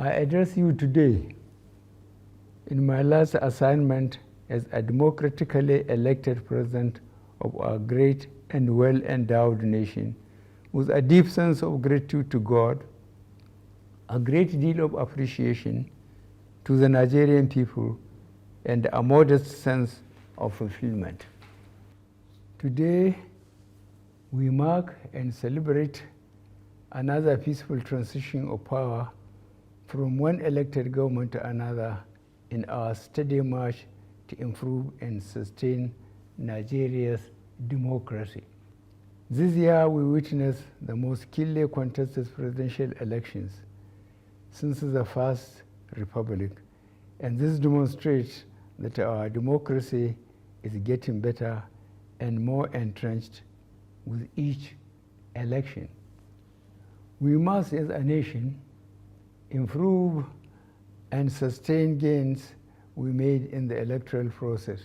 I address you today in my last assignment as a democratically elected president of our great and well-endowed nation, with a deep sense of gratitude to God, a great deal of appreciation to the Nigerian people, and a modest sense of fulfillment. Today, we mark and celebrate another peaceful transition of power from one elected government to another in our steady march to improve and sustain Nigeria's democracy. This year, we witnessed the most keenly contested presidential elections since the First Republic, and this demonstrates that our democracy is getting better and more entrenched with each election. We must, as a nation, improve and sustain gains we made in the electoral process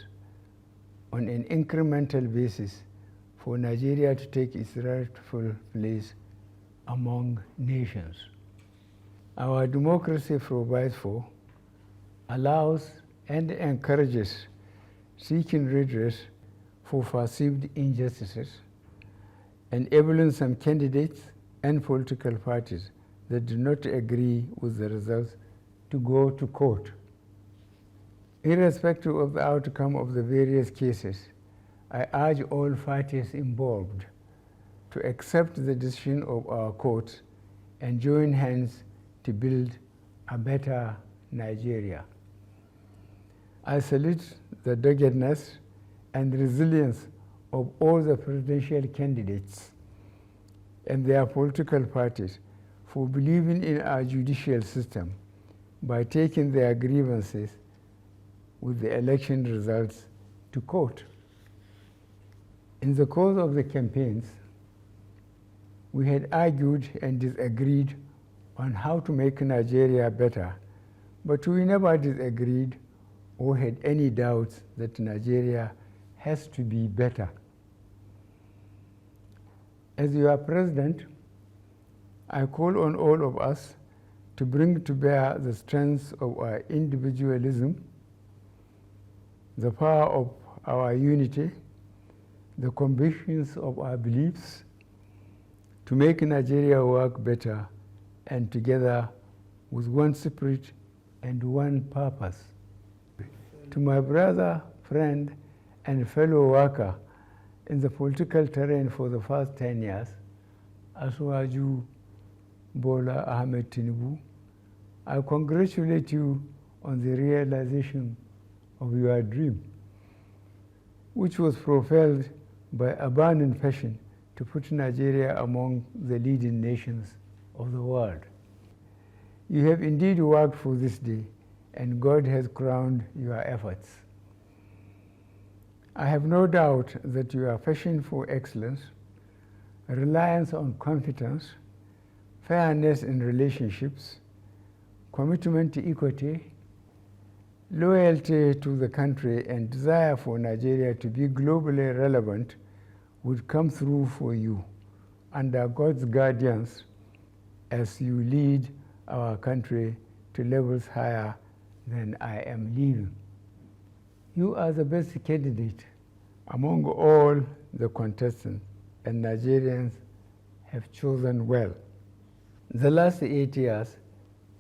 on an incremental basis for Nigeria to take its rightful place among nations. Our democracy provides for, allows, and encourages seeking redress for perceived injustices, enabling some candidates and political parties that do not agree with the results to go to court. Irrespective of the outcome of the various cases, I urge all parties involved to accept the decision of our courts and join hands to build a better Nigeria. I salute the doggedness and resilience of all the presidential candidates and their political parties for believing in our judicial system by taking their grievances with the election results to court. In the course of the campaigns, we had argued and disagreed on how to make Nigeria better, but we never disagreed or had any doubts that Nigeria has to be better. As your president, I call on all of us to bring to bear the strengths of our individualism, the power of our unity, the convictions of our beliefs, to make Nigeria work better and together with one spirit and one purpose. To my brother, friend, and fellow worker in the political terrain for the past 10 years, Asuwaju Bola Ahmed Tinubu, I congratulate you on the realization of your dream, which was propelled by a burning passion to put Nigeria among the leading nations of the world. You have indeed worked for this day, and God has crowned your efforts. I have no doubt that your passion for excellence, reliance on competence, fairness in relationships, commitment to equity, loyalty to the country, and desire for Nigeria to be globally relevant would come through for you under God's guidance as you lead our country to levels higher than I am leaving. You are the best candidate among all the contestants, and Nigerians have chosen well. The last 8 years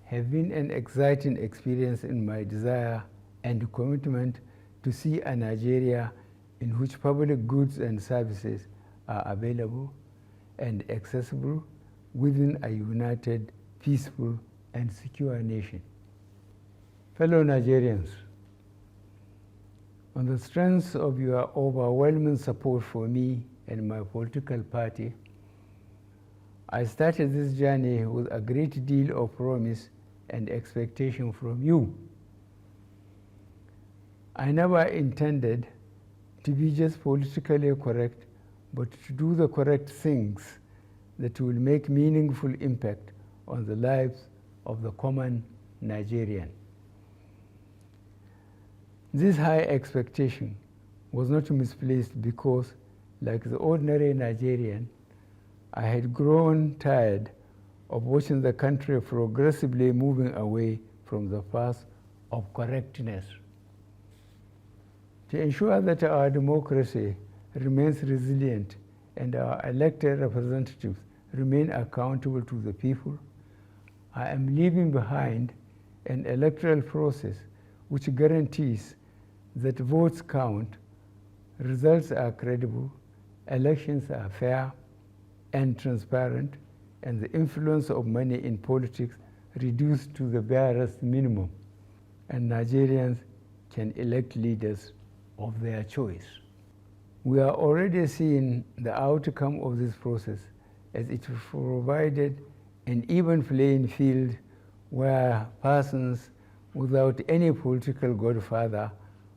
have been an exciting experience in my desire and commitment to see a Nigeria in which public goods and services are available and accessible within a united, peaceful, and secure nation. Fellow Nigerians, on the strength of your overwhelming support for me and my political party, I started this journey with a great deal of promise and expectation from you. I never intended to be just politically correct, but to do the correct things that will make meaningful impact on the lives of the common Nigerian. This high expectation was not misplaced because, like the ordinary Nigerian, I had grown tired of watching the country progressively moving away from the path of correctness. To ensure that our democracy remains resilient and our elected representatives remain accountable to the people, I am leaving behind an electoral process which guarantees that votes count, results are credible, elections are fair and transparent, and the influence of money in politics reduced to the barest minimum, and Nigerians can elect leaders of their choice. We are already seeing the outcome of this process, as it provided an even playing field where persons without any political godfather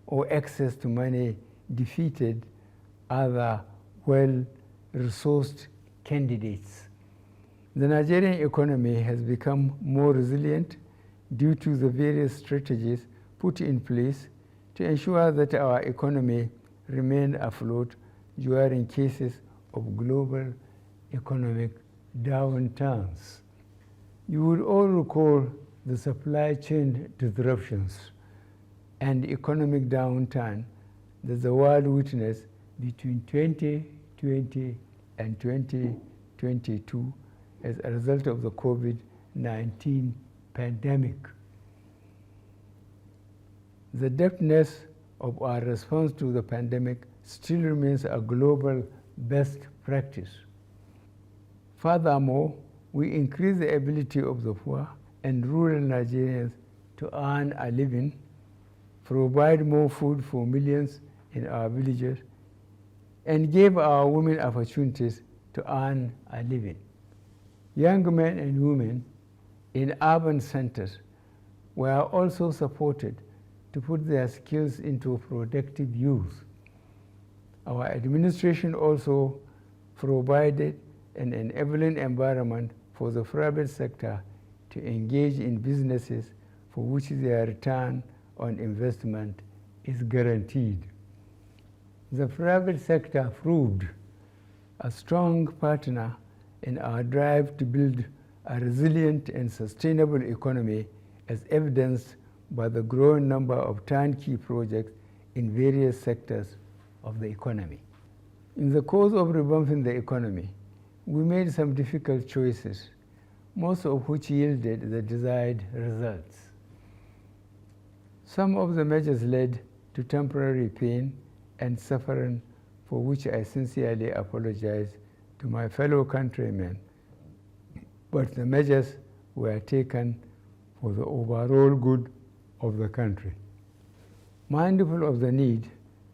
or access to money defeated other well-resourced candidates. The Nigerian economy has become more resilient due to the various strategies put in place to ensure that our economy remained afloat during cases of global economic downturns. You would all recall the supply chain disruptions and economic downturn that the world witnessed between 2020 and 2022 as a result of the COVID-19 pandemic. The depthness of our response to the pandemic still remains a global best practice. Furthermore, we increase the ability of the poor and rural Nigerians to earn a living, provide more food for millions in our villages, and gave our women opportunities to earn a living. Young men and women in urban centers were also supported to put their skills into productive use. Our administration also provided an enabling environment for the private sector to engage in businesses for which their return on investment is guaranteed. The private sector proved a strong partner in our drive to build a resilient and sustainable economy, as evidenced by the growing number of turnkey projects in various sectors of the economy. In the course of revamping the economy, we made some difficult choices, most of which yielded the desired results. Some of the measures led to temporary pain and suffering, for which I sincerely apologize to my fellow countrymen, but the measures were taken for the overall good of the country. Mindful of the need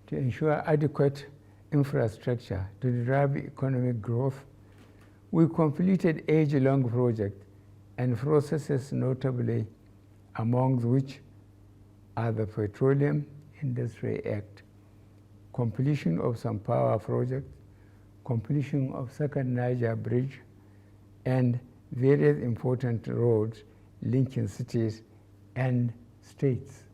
to ensure adequate infrastructure to drive economic growth, we completed age-long projects and processes, notably among which are the Petroleum Industry Act, completion of some power projects, completion of Second Niger Bridge, and various important roads linking cities and states.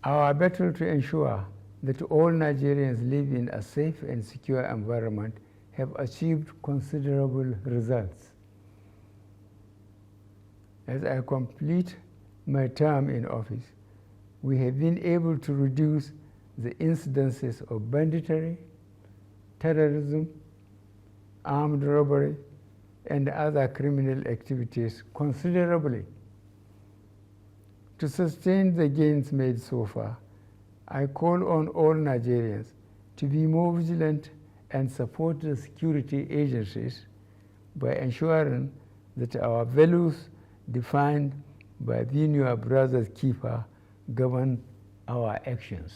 Our battle to ensure that all Nigerians live in a safe and secure environment have achieved considerable results. As I complete my term in office, we have been able to reduce the incidences of banditry, terrorism, armed robbery, and other criminal activities considerably. To sustain the gains made so far, I call on all Nigerians to be more vigilant and support the security agencies by ensuring that our values defined by being your brother's keeper govern our actions.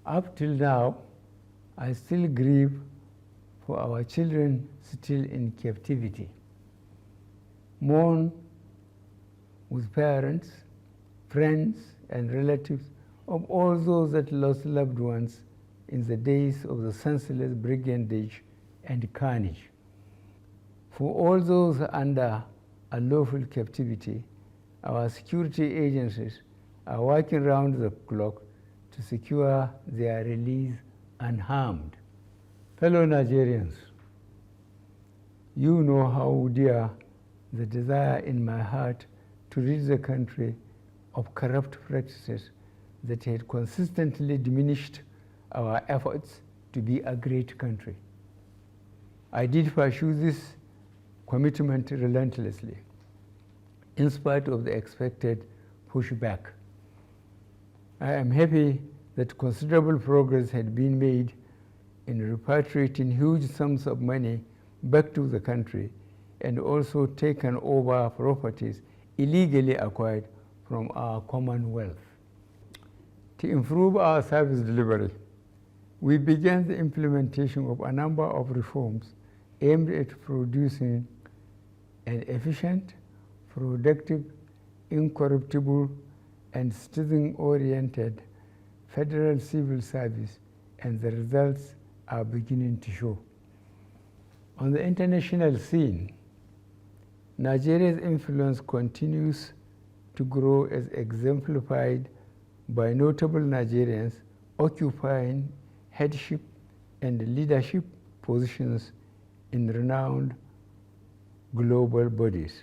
Up till now, I still grieve for our children still in captivity, mourn with parents, friends, and relatives of all those that lost loved ones in the days of the senseless brigandage and carnage. For all those under unlawful captivity, our security agencies are working round the clock to secure their release unharmed. Fellow Nigerians, you know how dear the desire in my heart to rid the country of corrupt practices that had consistently diminished our efforts to be a great country. I did pursue this commitment relentlessly, in spite of the expected pushback. I am happy that considerable progress had been made in repatriating huge sums of money back to the country and also taken over properties illegally acquired from our commonwealth. To improve our service delivery, we began the implementation of a number of reforms aimed at producing an efficient, productive, incorruptible, and citizen-oriented federal civil service, and the results are beginning to show. On the international scene, Nigeria's influence continues to grow as exemplified by notable Nigerians occupying headship and leadership positions in renowned global bodies.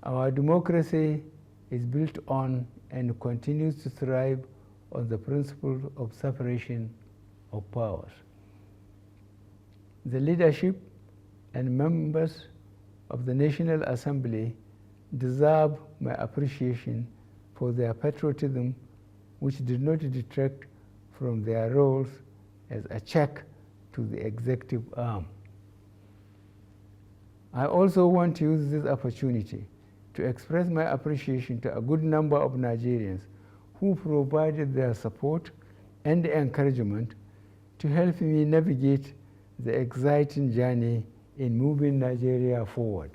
Our democracy is built on and continues to thrive on the principle of separation of powers. The leadership and members of the National Assembly deserve my appreciation for their patriotism, which did not detract from their roles as a check to the executive arm. I also want to use this opportunity to express my appreciation to a good number of Nigerians who provided their support and encouragement to help me navigate the exciting journey in moving Nigeria forward.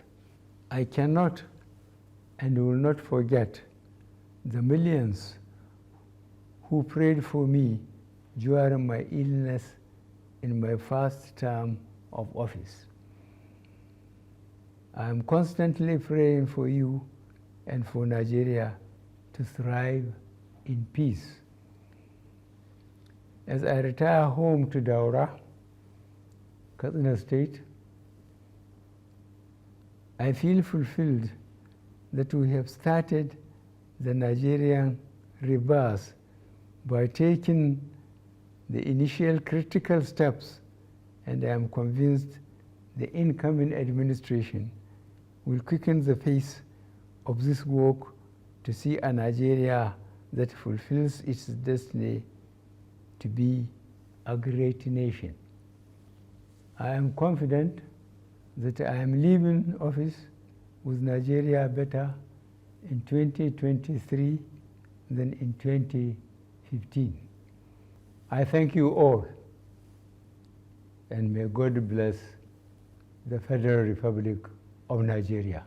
I cannot and will not forget the millions who prayed for me during my illness in my first term of office. I am constantly praying for you and for Nigeria to thrive in peace. As I retire home to Daura, Katsina State, I feel fulfilled that we have started the Nigerian rebirth by taking the initial critical steps, and I am convinced the incoming administration will quicken the pace of this work to see a Nigeria that fulfills its destiny to be a great nation. I am confident that I am leaving office with Nigeria better in 2023 than in 2015. I thank you all, and may God bless the Federal Republic of Nigeria.